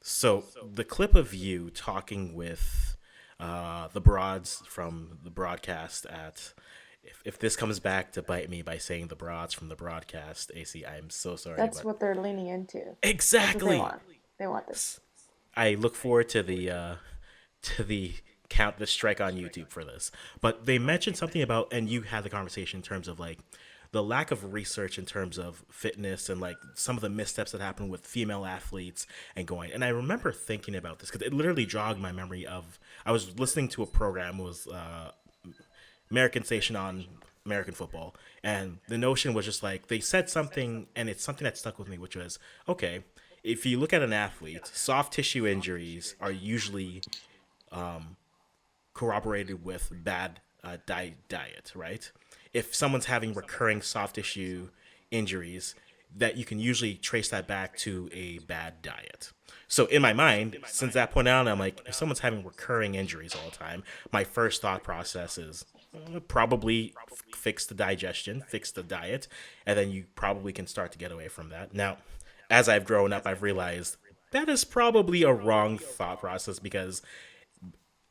So the clip of you talking with the broads from the broadcast at if this comes back to bite me by saying the broads from the broadcast, AC, I'm so sorry, That's but what they're leaning into. That's what they exactly. want. They want this. I look forward to the count the strike on YouTube for this. But they mentioned something about, and you had the conversation in terms of like the lack of research in terms of fitness and like some of the missteps that happen with female athletes and going. And I remember thinking about this because it literally jogged my memory of I was listening to a program it was American station on American football, and the notion was just like they said something, and it's something that stuck with me, which was okay. If you look at an athlete, soft tissue injuries are usually corroborated with bad diet, right? If someone's having recurring soft tissue injuries, that you can usually trace that back to a bad diet. So in my mind, since that point on, I'm like, if someone's having recurring injuries all the time, my first thought process is probably fix the digestion, fix the diet, and then you probably can start to get away from that. Now, as I've grown up, I've realized that is probably a wrong thought process because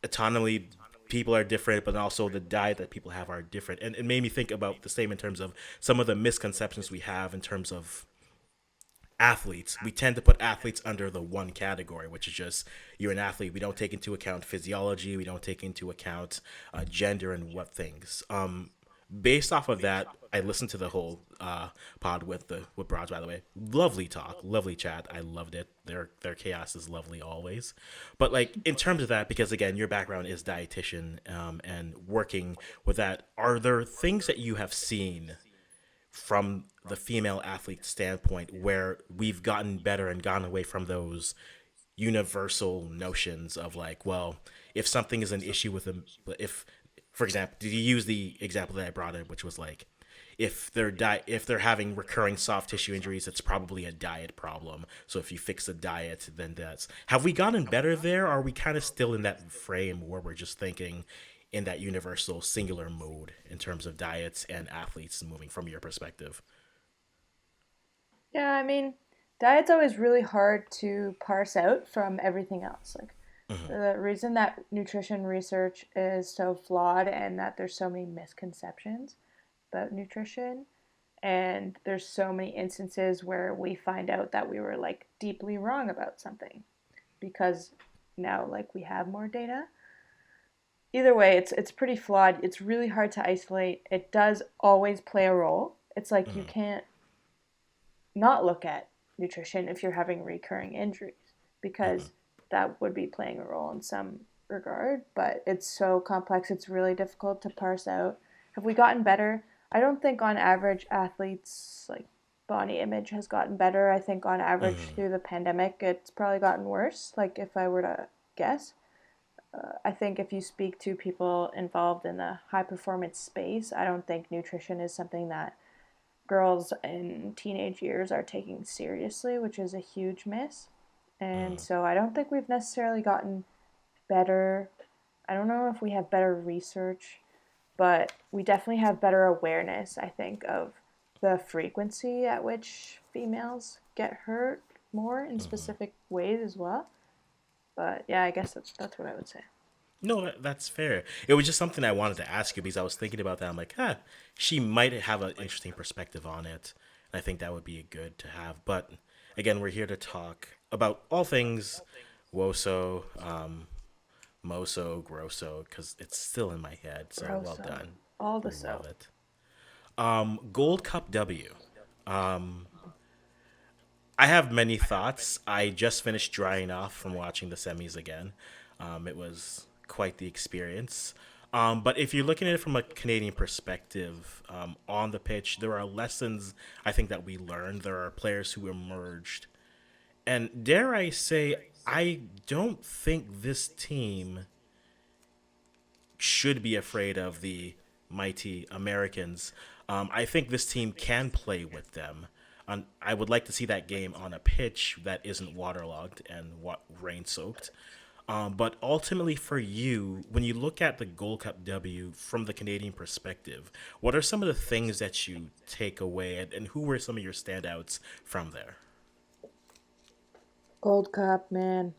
autonomy people are different, but also the diet that people have are different. And it made me think about the same in terms of some of the misconceptions we have in terms of athletes. We tend to put athletes under the one category, which is just you're an athlete. We don't take into account physiology. We don't take into account gender and what things. Based off of that, I listened to the whole pod with Broads. By the way, lovely talk, lovely chat. I loved it. Their chaos is lovely always. But like in terms of that, because again, your background is dietitian and working with that. Are there things that you have seen from the female athlete standpoint where we've gotten better and gone away from those universal notions of like, well, if something is an issue with them, if, for example, did you use the example that I brought in, which was like, if they're having recurring soft tissue injuries, it's probably a diet problem. So if you fix the diet, then that's have we gotten better there? Or are we kind of still in that frame where we're just thinking in that universal singular mode in terms of diets and athletes moving from your perspective? Yeah, I mean, diet's always really hard to parse out from everything else. Like Mm-hmm. the reason that nutrition research is so flawed and that there's so many misconceptions about nutrition and there's so many instances where we find out that we were like deeply wrong about something because now like we have more data. Either way, it's pretty flawed. It's really hard to isolate. It does always play a role. It's like you Mm-hmm. can't not look at nutrition if you're having recurring injuries Mm-hmm. because that would be playing a role in some regard, but it's so complex. It's really difficult to parse out. Have we gotten better? I don't think on average athletes like body image has gotten better. I think on average Mm-hmm. through the pandemic it's probably gotten worse, like if I were to guess. I think if you speak to people involved in the high performance space, I don't think nutrition is something that girls in teenage years are taking seriously, which is a huge miss. And Mm-hmm. so I don't think we've necessarily gotten better. I don't know if we have better research, but we definitely have better awareness, I think, of the frequency at which females get hurt more in Mm-hmm. specific ways as well. But yeah, I guess that's what I would say. No, that's fair. It was just something I wanted to ask you because I was thinking about that. I'm like, she might have an interesting perspective on it. And I think that would be good to have. But again, we're here to talk about all things WOSO, MOSO, GROSO, because it's still in my head. So well Grosso. done. All the Love so. it. Gold Cup W. I have many thoughts. I just finished drying off from watching the semis again. It was quite the experience. But if you're looking at it from a Canadian perspective, on the pitch, there are lessons I think that we learned. There are players who emerged. And dare I say, I don't think this team should be afraid of the mighty Americans. I think this team can play with them. I would like to see that game on a pitch that isn't waterlogged and rain soaked. But ultimately, for you, when you look at the Gold Cup W from the Canadian perspective, what are some of the things that you take away, and who were some of your standouts from there? Gold Cup, man.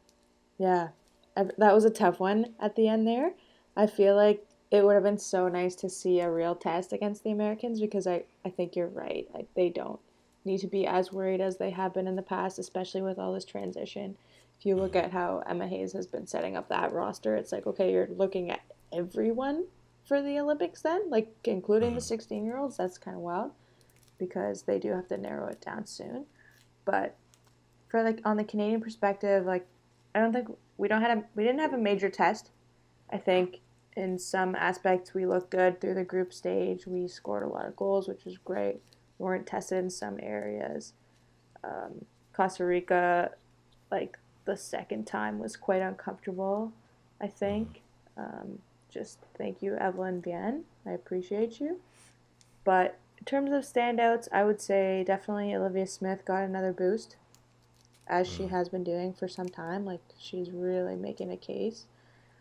Yeah. That was a tough one at the end there. I feel like it would have been so nice to see a real test against the Americans because I think you're right. They don't need to be as worried as they have been in the past, especially with all this transition. If you look at how Emma Hayes has been setting up that roster, it's like, okay, you're looking at everyone for the Olympics then, like including the 16-year-olds. That's kind of wild because they do have to narrow it down soon. But for like on the Canadian perspective, like I don't think we didn't have a major test. I think in some aspects we looked good through the group stage. We scored a lot of goals, which was great. We weren't tested in some areas. Costa Rica, like the second time, was quite uncomfortable. I think. Um, just thank you, Evelyn Bien. I appreciate you. But in terms of standouts, I would say definitely Olivia Smith got another boost as she has been doing for some time. Like she's really making a case.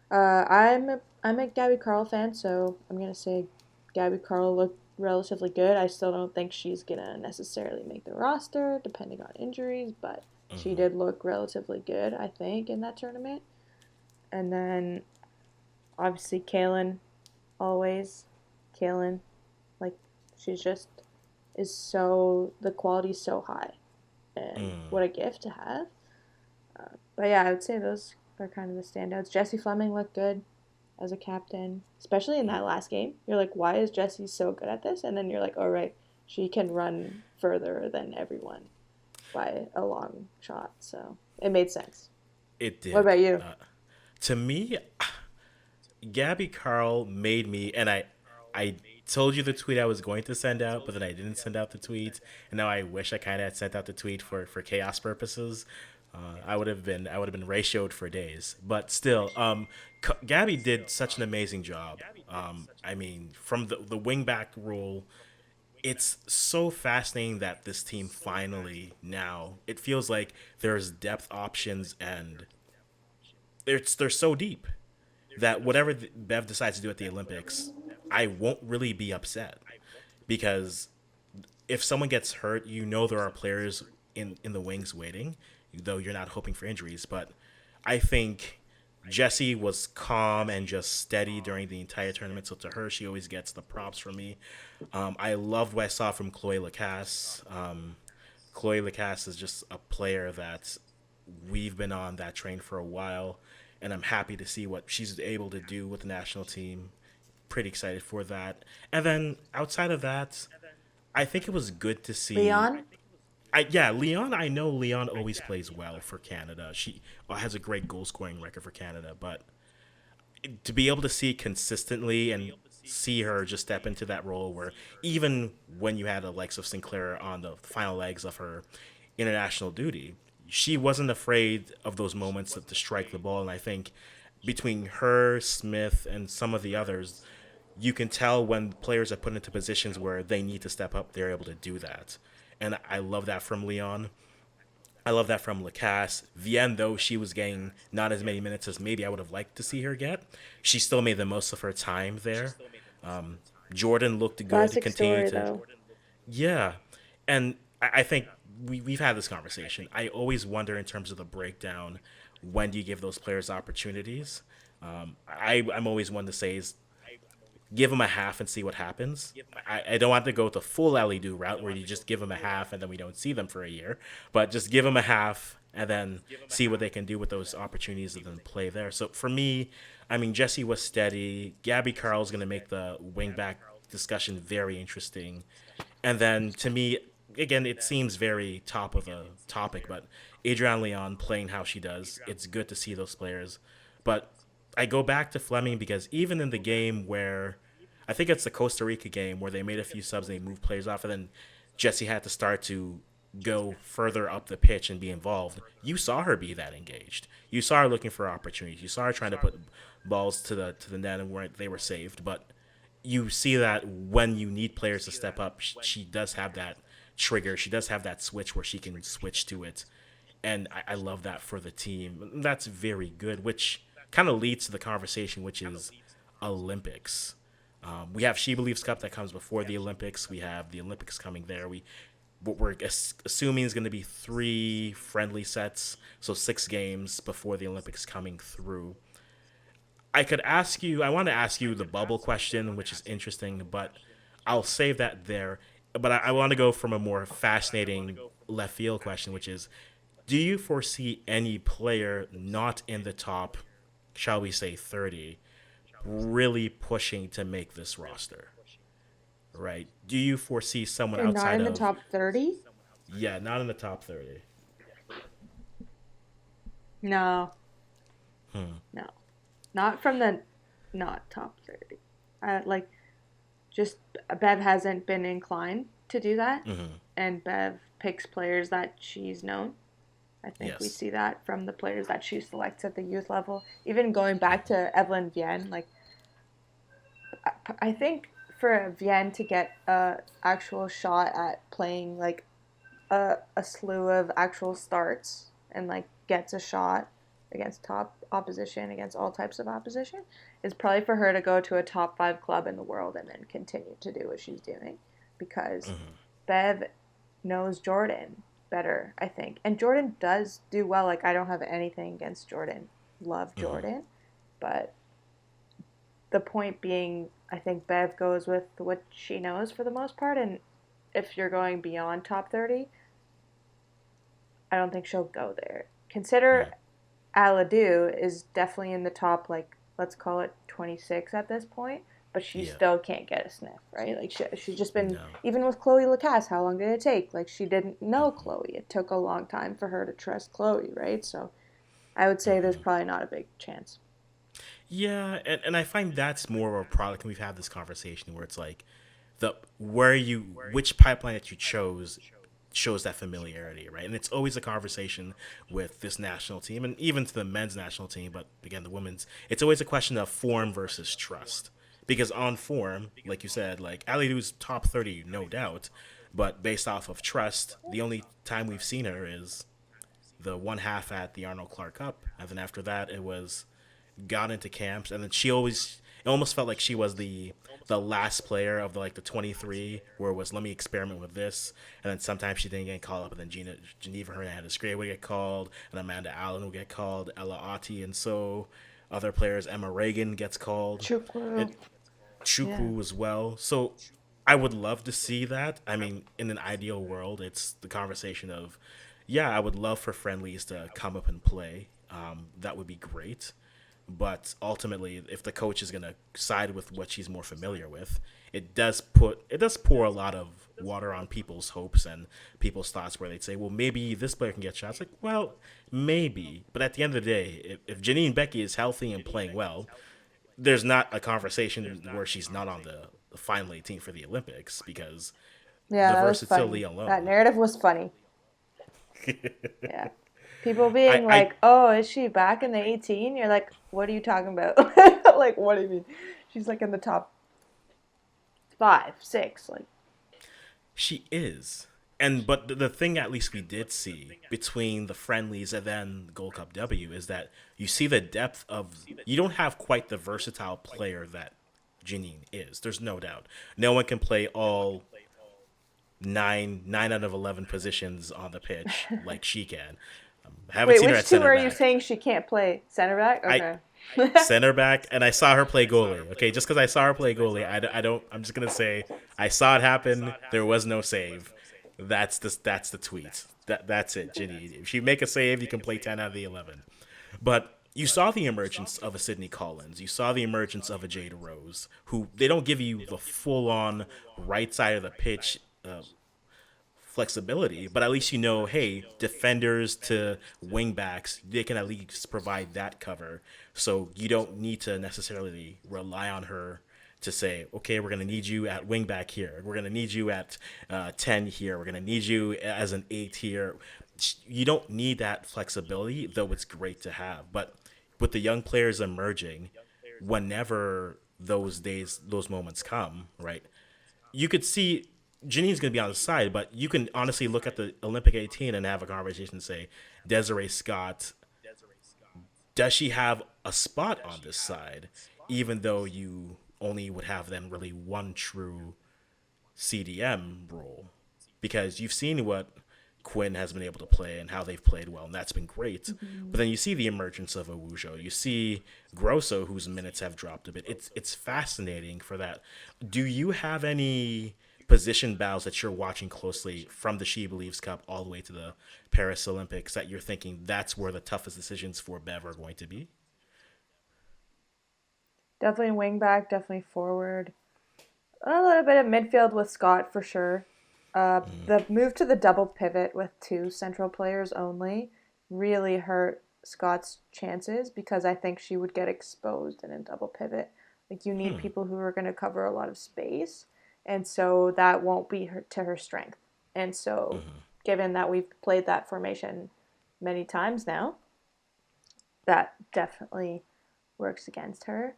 I'm a Gabby Carl fan, so I'm gonna say Gabby Carl looked relatively good. I still don't think she's gonna necessarily make the roster, depending on injuries, but she did look relatively good, I think, in that tournament. And then obviously Kaylin, always Kaylin, like she's just is so the quality's so high, and what a gift to have. But yeah, I would say those are kind of the standouts. Jessie Fleming looked good as a captain, especially in that last game. You're like, why is Jessie so good at this? And then you're like, all right, she can run further than everyone by a long shot. So it made sense. It What did. about you? To me, Gabby Carl made me, and I told you the tweet I was going to send out, but then I didn't send out the tweet, and now I wish I kind of had sent out the tweet for chaos purposes. I would have been ratioed for days, but still, Gabby did such an amazing job. I mean, from the wing back role, it's so fascinating that this team finally now it feels like there's depth options and they're so deep that whatever Bev decides to do at the Olympics, I won't really be upset because if someone gets hurt, you know there are players in the wings waiting, though you're not hoping for injuries. But I think Jessie was calm and just steady during the entire tournament. So to her, she always gets the props from me. I loved what I saw from Chloe Lacasse. Chloe Lacasse is just a player that we've been on that train for a while, and I'm happy to see what she's able to do with the national team. Pretty excited for that. And then outside of that, I think it was good to see. Leon? Yeah, Leon. I know Leon always plays well for Canada. She has a great goal scoring record for Canada, but to be able to see consistently and see her just step into that role where even when you had the likes of Sinclair on the final legs of her international duty, she wasn't afraid of those moments to strike the ball. And I think between her, Smith, and some of the others, you can tell when players are put into positions where they need to step up, they're able to do that. And I love that from Leon. I love that from Lacasse. Vienne, though she was getting not as many minutes as maybe I would have liked to see her get, she still made the most of her time there. Jordan looked good, Classic continued story to, though. yeah. And I think we've had this conversation. I always wonder in terms of the breakdown, when do you give those players opportunities? I'm always one to say is give them a half and see what happens. I don't want to go the full Ellie Do route where you just give them a half and then we don't see them for a year, but just give them a half and then see what they can do with those opportunities and then play there. So for me, I mean, Jessie was steady. Gabby Carl's going to make the wingback discussion very interesting. And then to me, again, it seems very top of the topic, but Adrienne Leon playing how she does, it's good to see those players. But I go back to Fleming because even in the game where I think it's the Costa Rica game where they made a few subs and they moved players off, and then Jesse had to start to go further up the pitch and be involved. You saw her be that engaged. You saw her looking for opportunities. You saw her trying to put balls to the net and where they were saved. But you see that when you need players to step up, she does have that trigger. She does have that switch where she can switch to it, and I love that for the team. That's very good, which kind of leads to the conversation, which is Olympics. We have She Believes Cup that comes before the Olympics. We have the Olympics coming there. what we're assuming is going to be 3 friendly sets, so 6 games before the Olympics coming through. I want to ask you the bubble question, which is interesting, but I'll save that there. But I want to go from a more fascinating left field question, which is, do you foresee any player not in the top, shall we say, 30, really pushing to make this roster? Right? Do you foresee someone They're not outside in the of, top 30? yeah, not in the top 30? No, Hmm. no. Not from the not top 30. Like, just Bev hasn't been inclined to do that. Mm-hmm. And Bev picks players that she's known. I think we Yes. see that from the players that she selects at the youth level. Even going back to Evelyn Vienne, like, I think for Vienne to get a actual shot at playing like a slew of actual starts and like gets a shot against top opposition, against all types of opposition, is probably for her to go to a top 5 club in the world and then continue to do what she's doing, because Mm-hmm. Bev knows Jordan better, I think. And Jordan does do well. Like, I don't have anything against Jordan. Love Mm-hmm. Jordan. But the point being, I think Bev goes with what she knows for the most part. And if you're going beyond top 30, I don't think she'll go there. Consider Aladu is definitely in the top, like, let's call it 26 at this point, but she Yeah. still can't get a sniff, right? Like, she's just been, No. even with Chloe Lacasse, how long did it take? Like, she didn't know Mm-hmm. Chloe. It took a long time for her to trust Chloe, right? So I would say there's probably not a big chance. Yeah, and I find that's more of a product, and we've had this conversation where it's like the where you which pipeline that you chose shows that familiarity, right? And it's always a conversation with this national team and even to the men's national team, but again the women's, it's always a question of form versus trust. Because on form, like you said, like Alidu's top 30, no doubt, but based off of trust, the only time we've seen her is the one half at the Arnold Clark Cup, and then after that it was got into camps, and then she always, it almost felt like she was the last player of the, like the 23, where it was let me experiment with this, and then sometimes she didn't get called up, and then Geneva Hernandez Gray would get called, and Amanda Allen would get called, Ella Ati, and so other players, Emma Reagan gets called, Chukwu. it Yeah. Chuku as well. So I would love to see that. I mean, in an ideal world, it's the conversation of, yeah, I would love for friendlies to come up and play. That would be great. But ultimately, if the coach is going to side with what she's more familiar with, it does pour a lot of water on people's hopes and people's thoughts, where they'd say, well, maybe this player can get shots. Like, well, maybe, but at the end of the day, if Janine Becky is healthy and playing well, there's not a conversation where she's not on the final 18 for the Olympics, because Yeah, the that was versatility funny. That alone. narrative was funny. Yeah. People being I like, "Oh, is she back in the 18?" You're like, "What are you talking about?" Like, what do you mean? She's like in the top 5, 6. Like, She is. And but the thing at least we did see between the friendlies and then Gold Cup W is that you see the depth of, you don't have quite the versatile player that Janine is. There's no doubt. No one can play all nine out of 11 positions on the pitch like she can. I haven't wait, seen her which at two center are you back. saying she can't play? Center back? I Okay. center back, and I saw her play goalie. Okay, just because I saw her play goalie, I don't. I'm just gonna say I saw it happen. There was no save. That's the tweet. That's it, Ginny. If you make a save, you can play 10 out of the 11. But you saw the emergence of a Sydney Collins. You saw the emergence of a Jade Rose, who they don't give you the full on right side of the pitch flexibility, but at least you know, hey, defenders to wingbacks, they can at least provide that cover. So you don't need to necessarily rely on her to say, okay, we're going to need you at wingback here. We're going to need you at 10 here. We're going to need you as an 8 here. You don't need that flexibility, though it's great to have. But with the young players emerging, whenever those moments come, right? You could see Janine's going to be on the side, but you can honestly look at the Olympic 18 and have a conversation and say, Desiree Scott, does she have a spot on this side, even though you only would have then really one true CDM role? because you've seen what Quinn has been able to play and how they've played well, and that's been great. Mm-hmm. But then you see the emergence of a Wujo. You see Grosso, whose minutes have dropped a bit. It's fascinating for that. Do you have any position battles that you're watching closely from the She Believes Cup all the way to the Paris Olympics that you're thinking that's where the toughest decisions for Bev are going to be? Definitely wing back, definitely forward. A little bit of midfield with Scott for sure. The move to the double pivot with two central players only really hurt Scott's chances because I think she would get exposed in a double pivot. Like you need people who are going to cover a lot of space, and so that won't be to her strength. And so, given that we've played that formation many times now, that definitely works against her.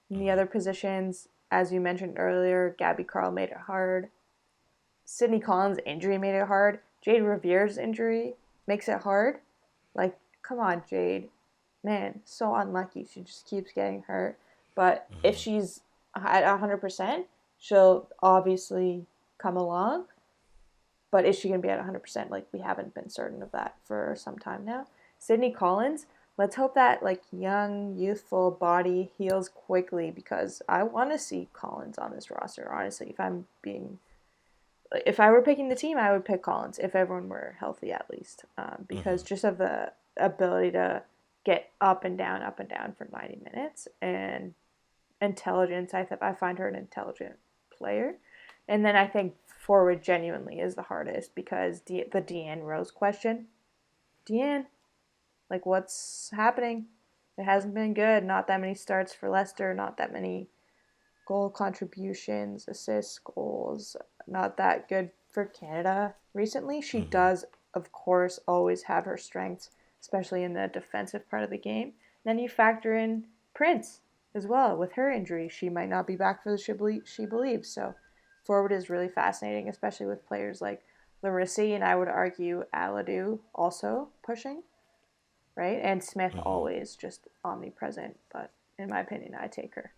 In the other positions, as you mentioned earlier, Gabby Carl made it hard. Sydney Collins' injury made it hard. Jade Reviere's injury makes it hard. Like, come on, Jade. Man, so unlucky. She just keeps getting hurt. But if she's at 100%, she'll obviously come along. But is she going to be at 100%? Like, we haven't been certain of that for some time now. Sydney Collins, let's hope that, like, young, youthful body heals quickly because I want to see Collins on this roster, honestly. If I were picking the team, I would pick Collins if everyone were healthy at least, because just of the ability to get up and down for 90 minutes and intelligence. I find her an intelligent player. And then I think forward genuinely is the hardest because the Deanne Rose question. Deanne, like what's happening? It hasn't been good. Not that many starts for Leicester, not that many goal contributions, assists, goals, not that good for Canada recently. She does, of course, always have her strengths, especially in the defensive part of the game. Then you factor in Prince as well. With her injury, she might not be back for the She Believes. So forward is really fascinating, especially with players like Larissi, and I would argue Aladu also pushing, right? And Smith always just omnipresent, but in my opinion, I take her.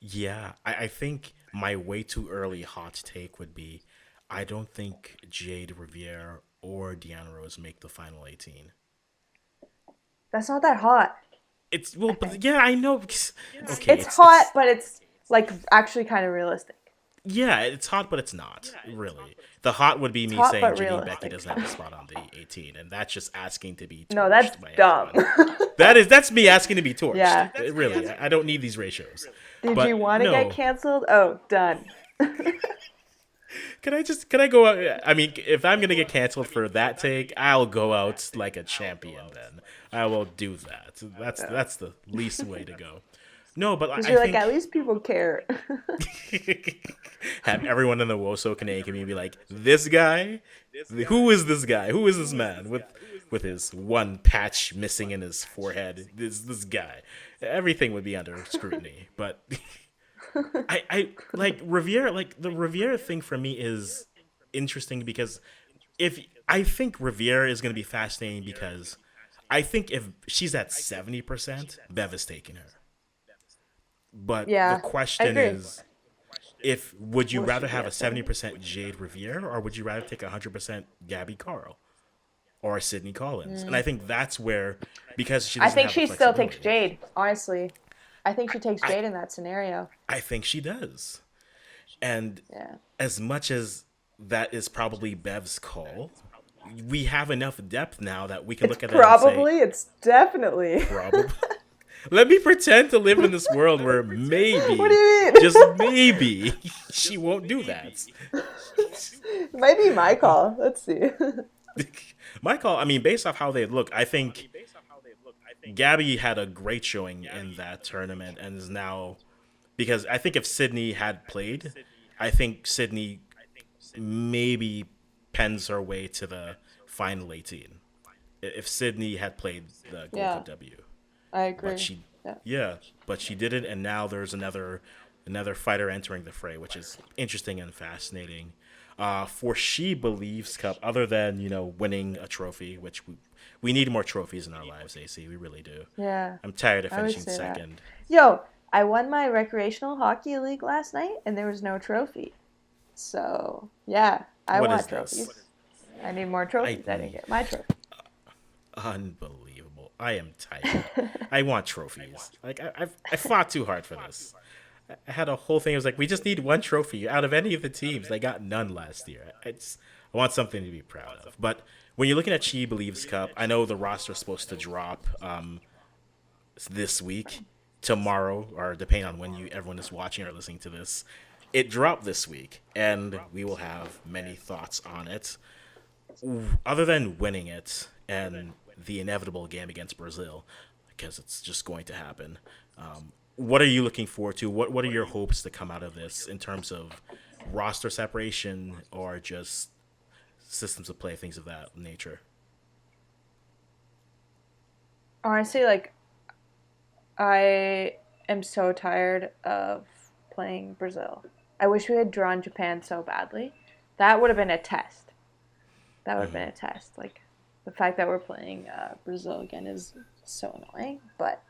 Yeah, I think my way too early hot take would be I don't think Jade Riviere or Deanna Rose make the final 18. That's not that hot. It's I well, but think yeah, I know. Okay, it's hot, but it's like actually kind of realistic. yeah, it's hot, but it's not really. The hot would be It's me hot saying but Janine Becky realistic. doesn't have a spot on the 18, and that's just asking to be No, that's torched by dumb. everyone. That's me asking to be torched. Yeah. Really, I don't need these ratios. Did you But want to get no, canceled? Oh, done. can I go out? I mean, if I'm gonna get canceled for that take, I'll go out like a champion. Then I will do that. That's the least way to go. No, but Because I you're like, at think least people care. have everyone in the WOSO Canadian community be like, this guy, who is this guy? Who is this man with his one patch missing in his forehead? This guy. Everything would be under scrutiny, but I like Riviera. Like the Riviera thing for me is interesting because if I think Riviera is going to be fascinating because I think if she's at 70%, Bev is taking her. But the Yeah, I question agree. is, if would you Will she rather be have a at 70? 70% Jade Riviere or would you rather take 100% Gabby Carl or Sydney Collins? And I think that's where because she I doesn't think have the she still takes flexibility, Jade, honestly. I think she takes I Jade in that scenario. I think she does. And Yeah. as much as that is probably Bev's call, we have enough depth now that we can It's look at that and say probably, it's definitely. probably. Let me pretend to live in this world where What do maybe, you just mean? maybe, she won't do that. It might be my call. Let's see. My call, I mean, based off how they look, I think Gabby had a great showing in that tournament and is now because I think if Sydney had played, I think Sydney maybe pens her way to the final 18. If Sydney had played the Gold Yeah, CupW. I But agree. she Yeah. yeah, but she didn't and now there's another fighter entering the fray, which is interesting and fascinating. For She Believes Cup, other than winning a trophy, which we need more trophies in our lives, AC, we really do. Yeah, I'm tired of I would finishing say that. second. Yo, I won my recreational hockey league last night and there was no trophy. So, yeah. I What want is this? trophies. I need more I trophies. I didn't get my trophy. Unbelievable. I am tired. I want trophies. Like I fought too hard for this. I had a whole thing. It was like we just need one trophy out of any of the teams. They got none last year. I want something to be proud of. But when you're looking at She Believes Cup, I know the roster is supposed to drop this week, tomorrow, or depending on when everyone is watching or listening to this. It dropped this week, and we will have many thoughts on it. Other than winning it and the inevitable game against Brazil, because it's just going to happen. What are you looking forward to? What are your hopes to come out of this in terms of roster separation or just systems of play, things of that nature? Honestly, like I am so tired of playing Brazil. I wish we had drawn Japan so badly. That would have been a test. That would have been a test. Like the fact that we're playing Brazil again is so annoying. But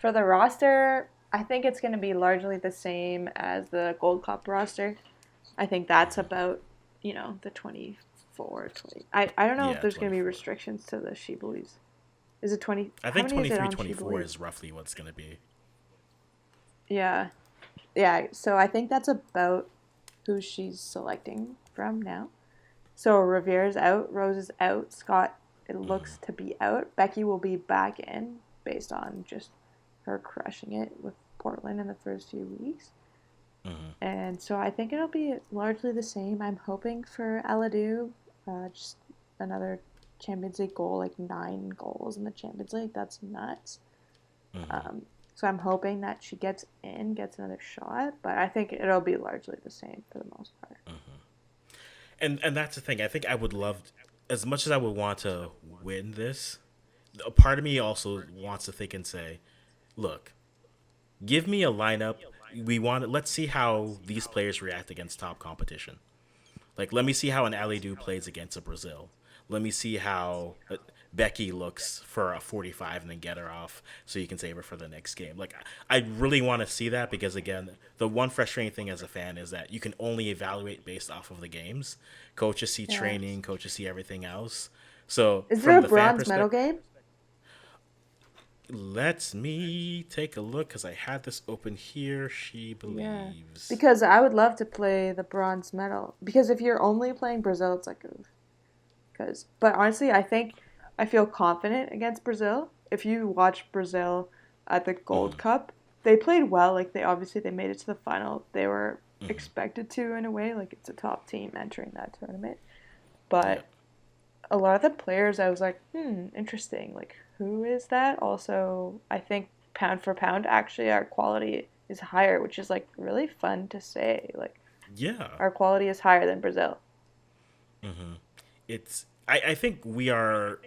for the roster, I think it's going to be largely the same as the Gold Cup roster. I think that's about, the 24, 20. I don't know if Yeah, there's going to be 24. restrictions to the She Believes. Is it 20? I How think many is it 23, on She 24 Believes? is roughly what's going to be. Yeah. Yeah, so I think that's about who she's selecting from now. So Revera's out, Rose is out, Scott it looks to be out. Becky will be back in based on just her crushing it with Portland in the first few weeks. And so I think it'll be largely the same. I'm hoping for Aladu, just another Champions League goal, like 9 goals in the Champions League. That's nuts. So I'm hoping that she gets in, gets another shot, but I think it'll be largely the same for the most part. And that's the thing. I think I would love, as much as I would want to win this, a part of me also wants to think and say, look, give me a lineup. Let's see how these players react against top competition. Like, let me see how an Alidu plays against a Brazil. Let me see how Becky looks for a 45 and then get her off so you can save her for the next game. Like, I really want to see that because, again, the one frustrating thing as a fan is that you can only evaluate based off of the games. Coaches see Yeah. training, coaches see everything else. So, Is there from a the fan bronze medal perspective, game? let me take a look because I had this open here. She Yeah. believes. Because I would love to play the bronze medal. Because if you're only playing Brazil, it's like, but honestly, I feel confident against Brazil. If you watch Brazil at the Gold Cup, they played well. Like they made it to the final. They were expected to in a way. Like it's a top team entering that tournament. Yeah. But a lot of the players, I was like, interesting. Like who is that? Also, I think pound for pound, actually, our quality is higher, which is like really fun to say. Like Yeah. our quality is higher than Brazil. I think we're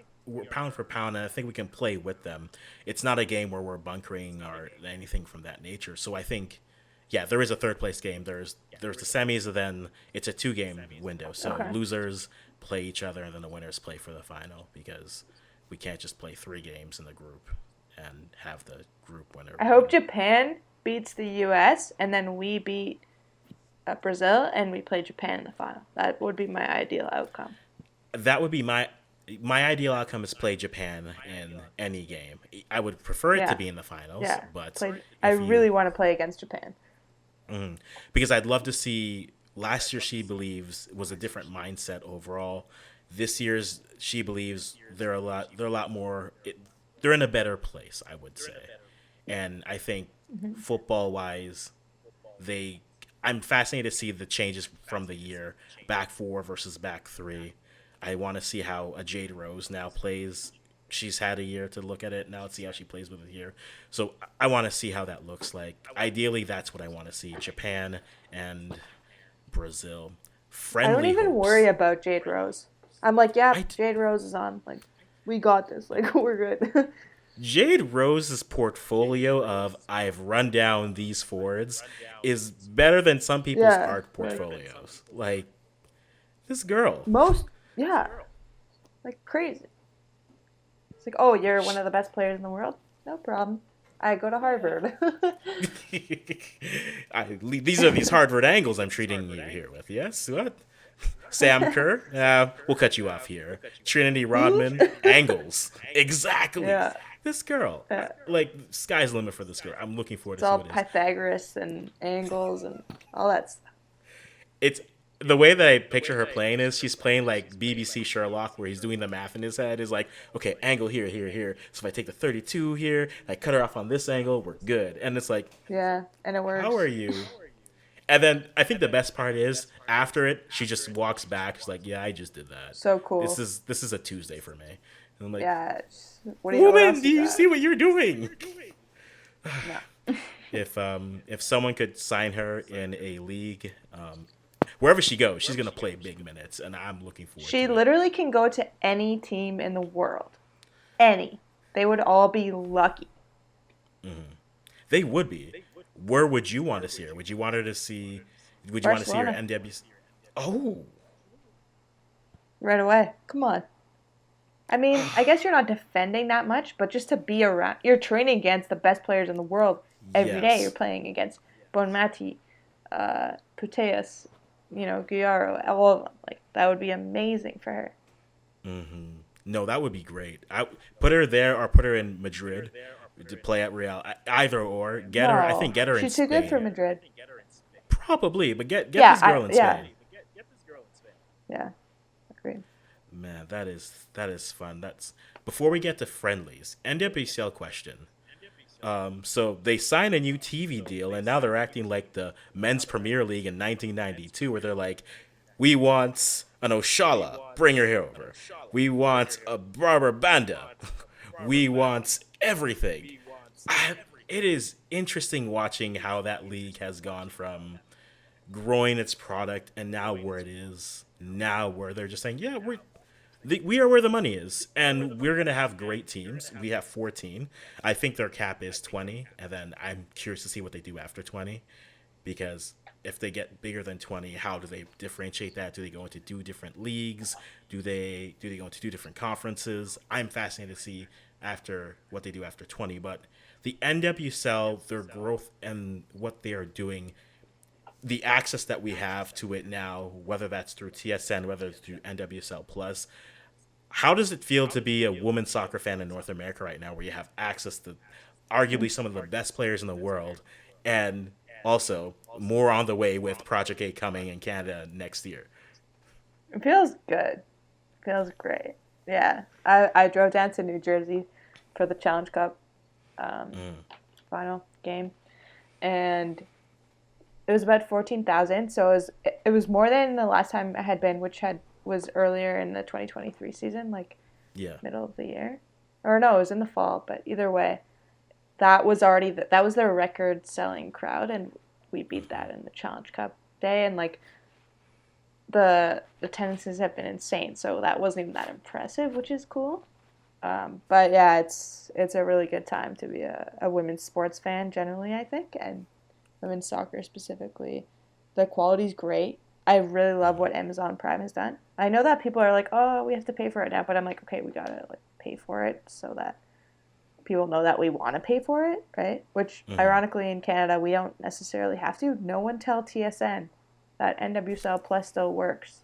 pound for pound, and I think we can play with them. It's not a game where we're bunkering or anything from that nature. So I think, yeah, there is a third place game. There's the semis, and then it's a 2 game window. So Okay. losers play each other, and then the winners play for the final because we can't just play 3 games in the group and have the group winner I hope win. Japan beats the U.S. and then we beat Brazil and we play Japan in the final. That would be my ideal outcome. That would be my ideal outcome is play Japan in any game. I would prefer it to Yeah, be in the finals, yeah. but Play. I if you really want to play against Japan. because I'd love to see last year She Believes was a different mindset overall. This year's She Believes they're a lot more they're in a better place, I would say. And I think football wise they I'm fascinated to see the changes from the year back 4 versus back 3. I want to see how a Jade Rose now plays. She's had a year to look at it now. Let's see how she plays with it here. So I want to see how that looks like. Ideally, that's what I want to see: Japan and Brazil. I don't Friendly even worry hopes. about Jade Rose. I'm like, yeah, I Jade Rose is on. Like, we got this. Like, we're good. Jade Rose's portfolio of I've run down these forwards is better than some people's Yeah, art like portfolios. Like this girl. most. Yeah, like crazy. It's like, oh, you're one of the best players in the world. No problem. I go to Harvard. These are these Harvard angles I'm treating you here with. Yes, what? Sam Kerr, we'll cut you off here. Trinity Who? Rodman, angles. Exactly. Yeah. This girl, Yeah. like, sky's the limit for this girl. I'm looking forward It's to see all what it is. Pythagoras and angles and all that stuff. It's the way that I picture her playing is she's playing like BBC Sherlock, where he's doing the math in his head. Is like, okay, angle here, here, here. So if I take the 32 here, I cut her off on this angle, we're good. And it's like, Yeah, and it how are works. you? And then I think the best part is after it, she just walks back. She's like, "Yeah, I just did that. So This cool. is this is a Tuesday for me." And I'm like, Yeah. What "Woman, else do you you got? see what you're doing?" No. If someone could sign her in a league, wherever she goes, she's gonna play big minutes, and I'm looking forward She to it. literally can go to any team in the world. Any. They would all be lucky. They would be. Where would you want to see her? Would you want her to see? Would you want to see her Barcelona. NWC? Oh, Right away. Come on. I mean, I guess you're not defending that much, but just to be around, you're training against the best players in the world every day. You're yes. playing against Bonmati, Puteas, Guiaro, all of them. Like that would be amazing for her. No, that would be great. I put her there or put her in Madrid to play at Real. Either or, get her. I think No, get her in she's too good for Spain. Madrid. Probably, but get Yeah, this girl in yeah, Spain. yeah. Agreed. Man, that is fun. That's before we get to friendlies. NWCL question. So they signed a new TV deal, and now they're acting like the men's Premier League in 1992, where they're like, "We want an Oshala, bring her here over. We want a Barber Banda. We want everything." It is interesting watching how that league has gone from growing its product and now where it is now, where they're just saying, "Yeah, we are where the money is, and we're gonna have great teams. We have 14. I think their cap is 20, and then I'm curious to see what they do after 20, because if they get bigger than 20, how do they differentiate that? Do they go into two different leagues? Do they go into two different conferences? I'm fascinated to see after what they do after 20, but the NWSL, their growth and what they are doing, the access that we have to it now, whether that's through TSN, whether it's through NWSL Plus, how does it feel to be a women's soccer fan in North America right now, where you have access to arguably some of the best players in the world, and also more on the way with Project 8 coming in Canada next year? It feels good. Feels great. Yeah. I drove down to New Jersey for the Challenge Cup um, final game, and it was about 14,000. So it was more than the last time I had been, which was earlier in the 2023 season, like Yeah. middle of the year, or no, it was in the fall. But either way, that was their record selling crowd, and we beat that in the Challenge Cup day, and like the attendances have been insane. So that wasn't even that impressive, which is cool. But yeah, it's a really good time to be a women's sports fan generally, I think, and women's soccer specifically. The quality's great. I really love what Amazon Prime has done. I know that people are like, "Oh, we have to pay for it now," but I'm like, "Okay, we gotta like pay for it so that people know that we want to pay for it, right?" Which, ironically, in Canada, we don't necessarily have to. No one tell TSN that NWSL Plus still works.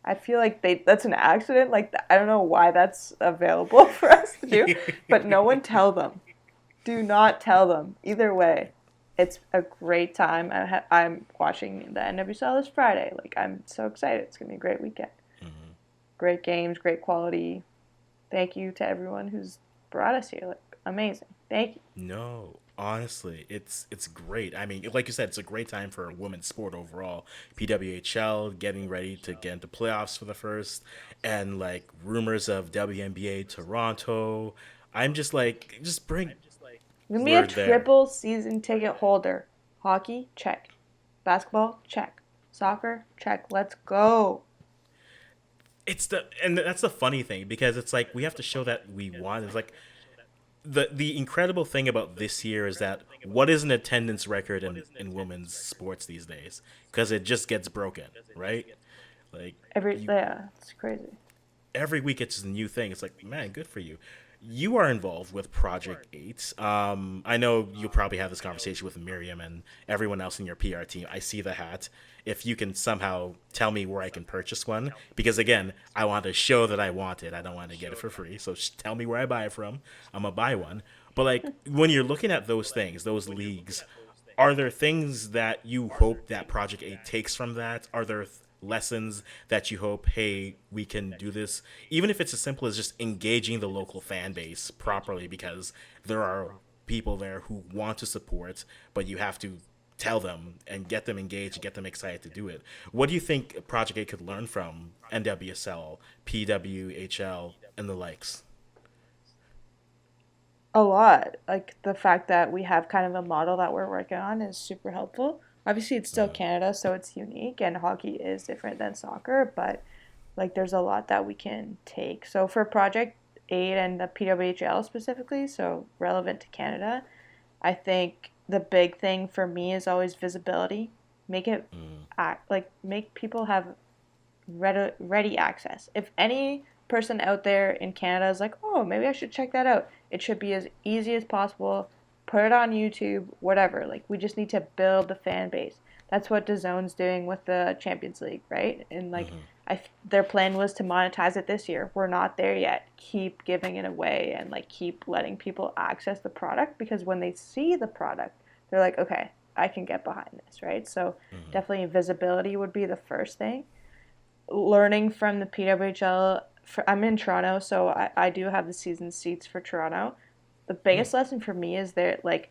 I feel like that's an accident. Like, I don't know why that's available for us to do, but no one tell them. Do not tell them. Either way, it's a great time. I'm watching the NWSL this Friday. Like, I'm so excited. It's gonna be a great weekend. Great games, great quality. Thank you to everyone who's brought us here. Like, amazing. Thank you. No, honestly, it's great. I mean, like you said, it's a great time for women's sport overall. PWHL getting ready to get into playoffs for the first, and like rumors of WNBA Toronto. I'm just like, just bring. I'm gonna be a We're there. triple season ticket holder. Hockey, check. Basketball, check. Soccer, check. Let's go. And that's the funny thing, because it's like we have to show that we want. It's like the incredible thing about this year is that what is an attendance record in women's sports these days? Because it just gets broken, right? Like you Yeah, it's crazy. every week it's a new thing. It's like, man, good for you. You are involved with Project 8. I know you'll probably have this conversation with Miriam and everyone else in your PR team. I see the hat. If you can somehow tell me where I can purchase one, because again, I want to show that I want it. I don't want to get it for free. So tell me where I buy it from. I'm going to buy one. But like when you're looking at those things, those leagues, are there things that you hope that Project 8 takes from that? Are there lessons that you hope, hey, we can do this? Even if it's as simple as just engaging the local fan base properly, because there are people there who want to support, but you have to tell them and get them engaged and get them excited to do it. What do you think Project 8 could learn from NWSL, PWHL, and the likes? A lot. Like the fact that we have kind of a model that we're working on is super helpful. Obviously, it's still Canada, so it's unique, and hockey is different than soccer, but like there's a lot that we can take. So for Project 8 and the PWHL specifically, so relevant to Canada, I think the big thing for me is always visibility. Make it act like make people have ready access. If any person out there in Canada is like, oh, maybe I should check that out, it should be as easy as possible. Put it on YouTube, whatever. Like, we just need to build the fan base. That's what DAZN's doing with the Champions League, right? And like, their plan was to monetize it this year. We're not there yet. Keep giving it away and like keep letting people access the product, because when they see the product, they're like, okay, I can get behind this, right? So definitely visibility would be the first thing. Learning from the PWHL. I'm in Toronto, so I do have the season seats for Toronto. The biggest lesson for me is that like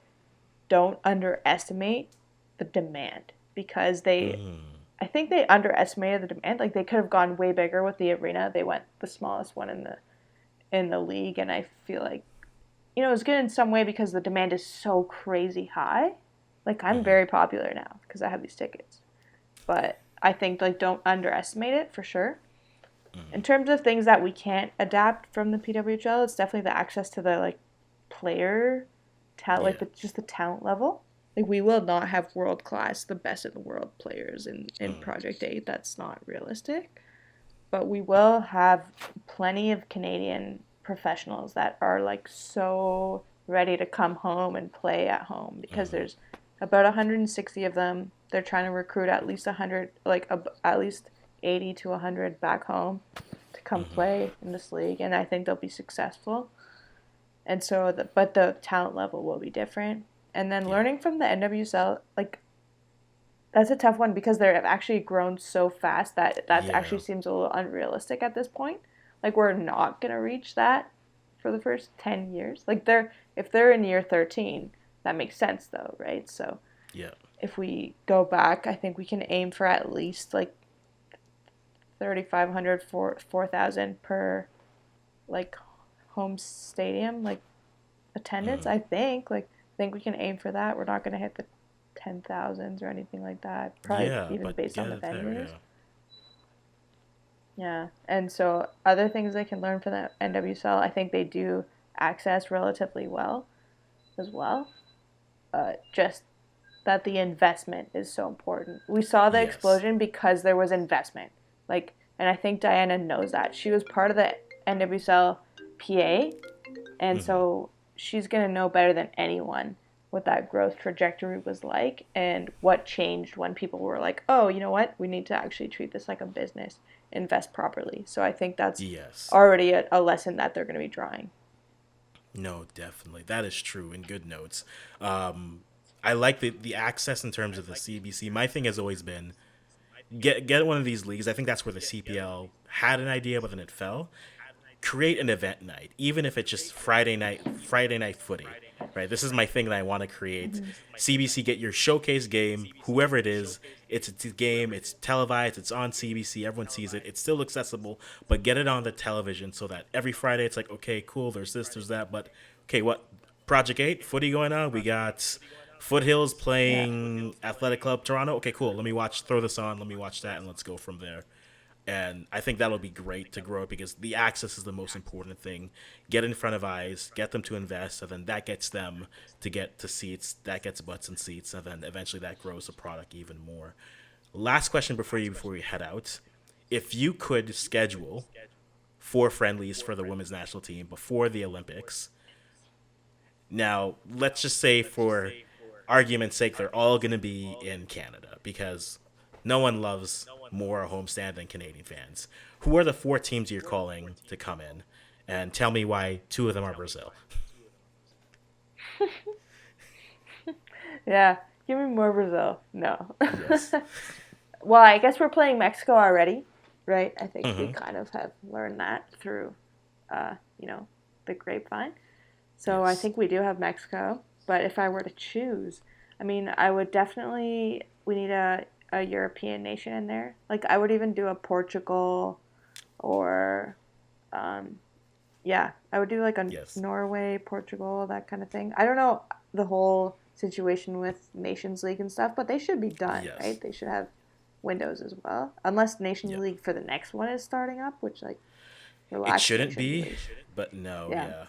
don't underestimate the demand, because I think they underestimated the demand. Like they could have gone way bigger with the arena. They went the smallest one in the league, and I feel like it was good in some way because the demand is so crazy high. Like I'm very popular now because I have these tickets, but I think like don't underestimate it for sure. In terms of things that we can't adapt from the PWHL, it's definitely the access to the like player talent, like Yeah. just the talent level. Like we will not have world class, the best in the world players in Project 8. That's not realistic. But we will have plenty of Canadian professionals that are like so ready to come home and play at home, because there's about 160 of them. They're trying to recruit at least 100, like at least 80 to 100 back home to come play in this league, and I think they'll be successful. And so, but the talent level will be different. And then Yeah. learning from the NWSL, like that's a tough one because they've actually grown so fast that actually Yeah. seems a little unrealistic at this point. Like we're not gonna reach that for the first 10 years. Like if they're in year 13, that makes sense though, right? So Yeah. if we go back, I think we can aim for at least like 3,500, 4,000 per like home stadium like attendance. I think we can aim for that. We're not gonna hit the 10,000s or anything like that. Probably Yeah, even but based get on the it there, venues. yeah. Yeah, and so other things they can learn from the NWSL, I think they do access relatively well as well. Just that the investment is so important. We saw the Yes. explosion because there was investment. Like, and I think Diana knows that. She was part of the NWSL PA, and so she's going to know better than anyone what that growth trajectory was like and what changed when people were like, oh, you know what? We need to actually treat this like a business, invest properly. So I think that's Yes. already a lesson that they're going to be drawing. No, definitely. That is true and good notes. I like the access in terms of the CBC. My thing has always been get one of these leagues. I think that's where the CPL had an idea, but then it fell. Create an event night, even if it's just Friday night footy. Right, this is my thing that I want to create. CBC, get your showcase game, whoever it is. It's a game. It's televised. It's on CBC. Everyone sees it. It's still accessible, but get it on the television so that every Friday it's like, okay, cool. There's this, there's that, but okay, what Project 8 footy going on? We got Foothills Yeah. playing Athletic Club Toronto. Okay, cool. Let me watch. Throw this on. Let me watch that, and let's go from there. And I think that'll be great to grow because the access is the most important thing. Get in front of eyes, get them to invest, and then that gets them to get to seats. That gets butts and seats, and then eventually that grows the product even more. Last question before we head out: if you could schedule 4 friendlies for the women's national team before the Olympics. Now, let's just say for argument's sake, they're all going to be in Canada because no one loves more a homestand than Canadian fans. Who are the 4 teams you're calling to come in? And tell me why 2 of them are Brazil. Yeah, give me more Brazil. No. Yes. Well, I guess we're playing Mexico already, right? I think we Mm-hmm. kind of have learned that through, you know, the grapevine. So I Yes. think we do have Mexico. But if I were to choose, I mean, I would definitely, we need a European nation in there. Like, I would even do a Portugal or, um, yeah, I would do like a Yes. Norway, Portugal, that kind of thing. I don't know the whole situation with Nations League and stuff, but they should be done, Yes. right? They should have windows as well. Unless Nations Yeah. League for the next one is starting up, which like It relax shouldn't Nations be, League. but no, Yeah. yeah.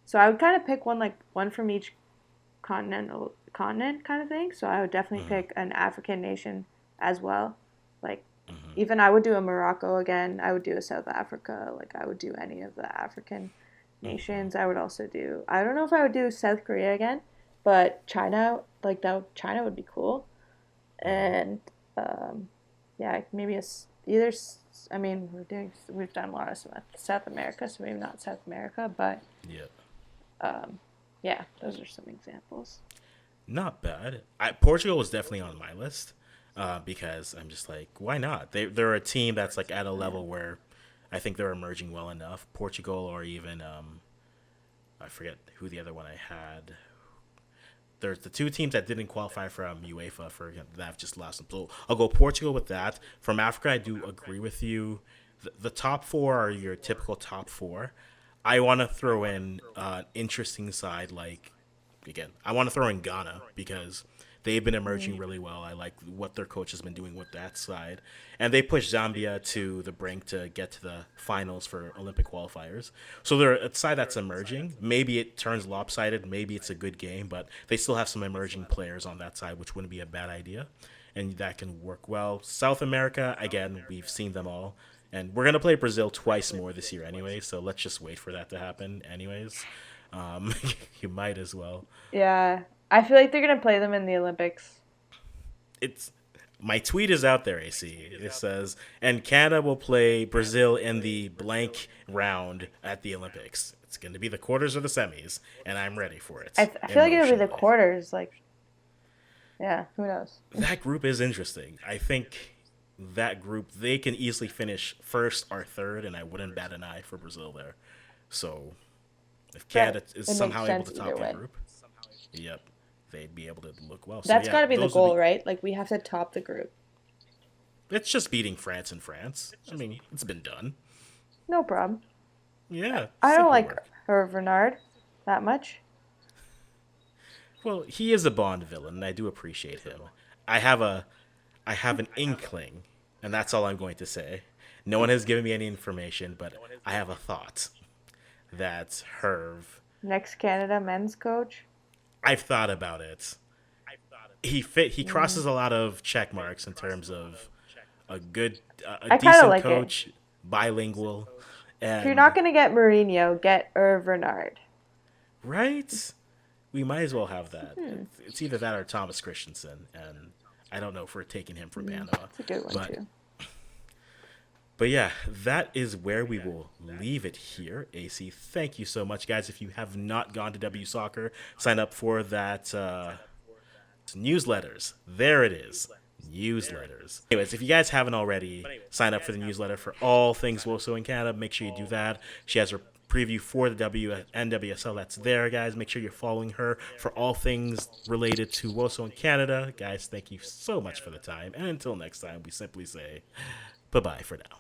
So I would kind of pick one from each continent kind of thing. So I would definitely Mm-hmm. pick an African nation as well. Like Mm-hmm. even I would do a Morocco again. I would do a South Africa. Like I would do any of the African Mm-hmm. nations. I would also do. I don't know if I would do South Korea again, but China like that. China would be cool. Mm-hmm. And um, yeah, maybe either. I mean, we've done a lot of South America, so maybe not South America, but Yeah. um, yeah, those are some examples. Not bad. Portugal was definitely on my list because I'm just like, why not? They're a team that's like at a Yeah. level where I think they're emerging well enough. Portugal or even I forget who the other one I had. There's the 2 teams that didn't qualify from UEFA for that have just lost them. So I'll go Portugal with that. From Africa, I do agree with you. The top 4 are your typical top 4. I want to throw in an interesting side like again. I want to throw in Ghana because they've been emerging Mm. really well. I like what their coach has been doing with that side, and they pushed Zambia to the brink to get to the finals for Olympic qualifiers. So they're a side that's emerging. Maybe it turns lopsided. Maybe it's a good game, but they still have some emerging players on that side, which wouldn't be a bad idea, and that can work well. South America, again, we've seen them all. And we're gonna play Brazil twice more this year anyway, so let's just wait for that to happen. Anyways, um, you might as well. Yeah, I feel like they're gonna play them in the Olympics. It's my tweet is out there, AC. It says, and Canada will play Brazil in the blank round at the Olympics. It's going to be the quarters or the semis, and I'm ready for it I feel like it'll be the emotionally. quarters. Like, yeah, who knows? That group is interesting. I think that group, they can easily finish first or third, and I wouldn't bat an eye for Brazil there. So if Right. Canada is It makes somehow able sense to either top that way. group, yep, they'd be able to look well. So That's yeah, got to be the those would goal, be. right? Like we have to top the group. It's just beating France and France. I mean, it's been done. No problem. Yeah, I don't simple like work. Hervé Renard that much. Well, he is a Bond villain, and I do appreciate him. I have a, I have an inkling, and that's all I'm going to say. No one has given me any information, but I have a thought that Herv. Next Canada men's coach. I've thought about it. He Mm. crosses a lot of check marks in terms of a I kind of decent like it. coach, bilingual, If you're not and gonna get Mourinho, get Hervé Renard. right. We might as well have that. Hmm. It's either that or Thomas Christensen, and I don't know if we're taking him for Panama, It's a good one but too. yeah, that is where we will leave it here. AC, thank you so much, guys. If you have not gone to W Soccer, sign up for that newsletters. There it is. Newsletters. Anyways, if you guys haven't already, sign up for the newsletter for all things WOSO in Canada. Make sure you do that. She has her preview for the NWSL that's there, guys. Make sure you're following her for all things related to WOSO in Canada. Guys, thank you so much for the time. And until next time, we simply say bye bye for now.